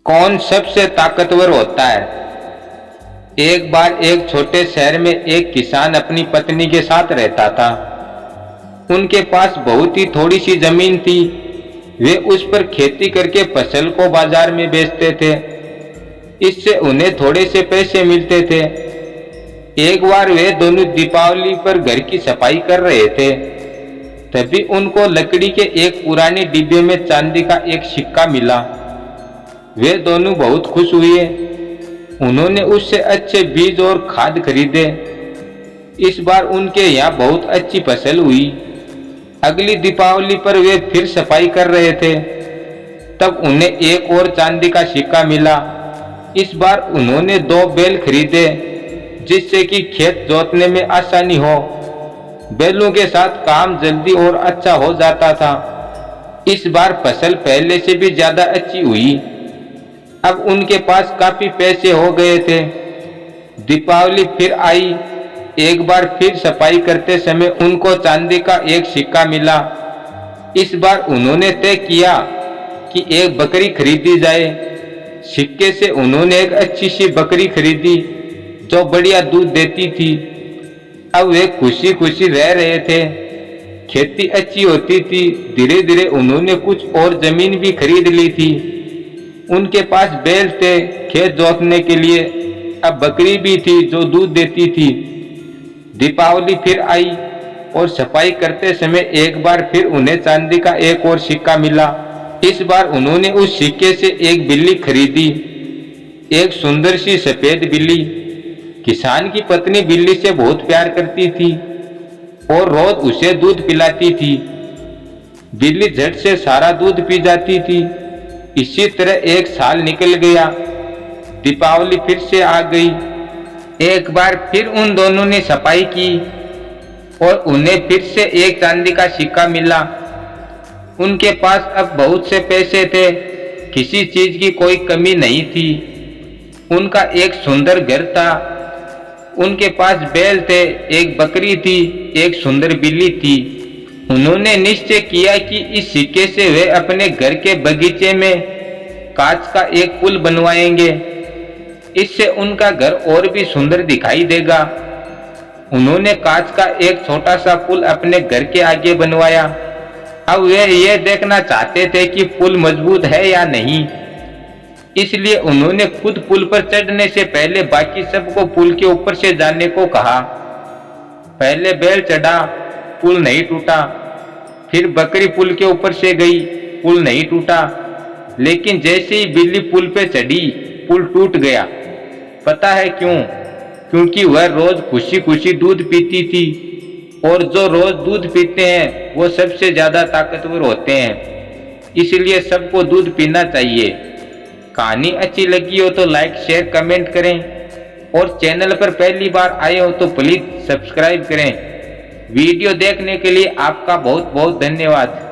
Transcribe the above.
कौन सबसे ताकतवर होता है। एक बार एक छोटे शहर में एक किसान अपनी पत्नी के साथ रहता था। उनके पास बहुत ही थोड़ी सी जमीन थी। वे उस पर खेती करके फसल को बाजार में बेचते थे। इससे उन्हें थोड़े से पैसे मिलते थे। एक बार वे दोनों दीपावली पर घर की सफाई कर रहे थे। तभी उनको लकड़ी के एक पुराने डिब्बे में चांदी का एक सिक्का मिला। वे दोनों बहुत खुश हुए। उन्होंने उससे अच्छे बीज और खाद खरीदे। इस बार उनके यहाँ बहुत अच्छी फसल हुई। अगली दीपावली पर वे फिर सफाई कर रहे थे। तब उन्हें एक और चांदी का सिक्का मिला। इस बार उन्होंने 2 बैल खरीदे, जिससे कि खेत जोतने में आसानी हो। बैलों के साथ काम जल्दी और अच्छा हो जाता था। इस बार फसल पहले से भी ज्यादा अच्छी हुई। अब उनके पास काफी पैसे हो गए थे। दीपावली फिर आई। एक बार फिर सफाई करते समय उनको चांदी का एक सिक्का मिला। इस बार उन्होंने तय किया कि एक बकरी खरीदी जाए। सिक्के से उन्होंने एक अच्छी सी बकरी खरीदी जो बढ़िया दूध देती थी। अब वे खुशी खुशी रह रहे थे। खेती अच्छी होती थी। धीरे धीरे उन्होंने कुछ और जमीन भी खरीद ली थी। उनके पास बैल थे खेत जोतने के लिए। अब बकरी भी थी जो दूध देती थी। दीपावली फिर आई और सफाई करते समय एक बार फिर उन्हें चांदी का एक और सिक्का मिला। इस बार उन्होंने उस सिक्के से एक बिल्ली खरीदी, एक सुंदर सी सफेद बिल्ली। किसान की पत्नी बिल्ली से बहुत प्यार करती थी और रोज उसे दूध पिलाती थी। बिल्ली झट से सारा दूध पी जाती थी। इसी तरह एक साल निकल गया। दीपावली फिर से आ गई। एक बार फिर उन दोनों ने सफाई की और उन्हें फिर से एक चांदी का सिक्का मिला। उनके पास अब बहुत से पैसे थे। किसी चीज की कोई कमी नहीं थी। उनका एक सुंदर घर था। उनके पास बैल थे, एक बकरी थी, एक सुंदर बिल्ली थी। उन्होंने निश्चय किया कि इस सिक्के से वे अपने घर के बगीचे में कांच का एक पुल बनवाएंगे। इससे उनका घर और भी सुंदर दिखाई देगा। उन्होंने कांच का एक छोटा सा पुल अपने घर के आगे बनवाया। अब वे ये देखना चाहते थे कि पुल मजबूत है या नहीं। इसलिए उन्होंने खुद पुल पर चढ़ने से पहले बाकी सबको पुल के ऊपर से जाने को कहा। पहले बैल चढ़ा, पुल नहीं टूटा। फिर बकरी पुल के ऊपर से गई, पुल नहीं टूटा। लेकिन जैसे ही बिल्ली पुल पे चढ़ी, पुल टूट गया। पता है क्यों? क्योंकि वह रोज खुशी खुशी दूध पीती थी और जो रोज दूध पीते हैं वो सबसे ज्यादा ताकतवर होते हैं। इसलिए सबको दूध पीना चाहिए। कहानी अच्छी लगी हो तो लाइक शेयर कमेंट करें और चैनल पर पहली बार आए हो तो प्लीज सब्सक्राइब करें। वीडियो देखने के लिए आपका बहुत बहुत धन्यवाद।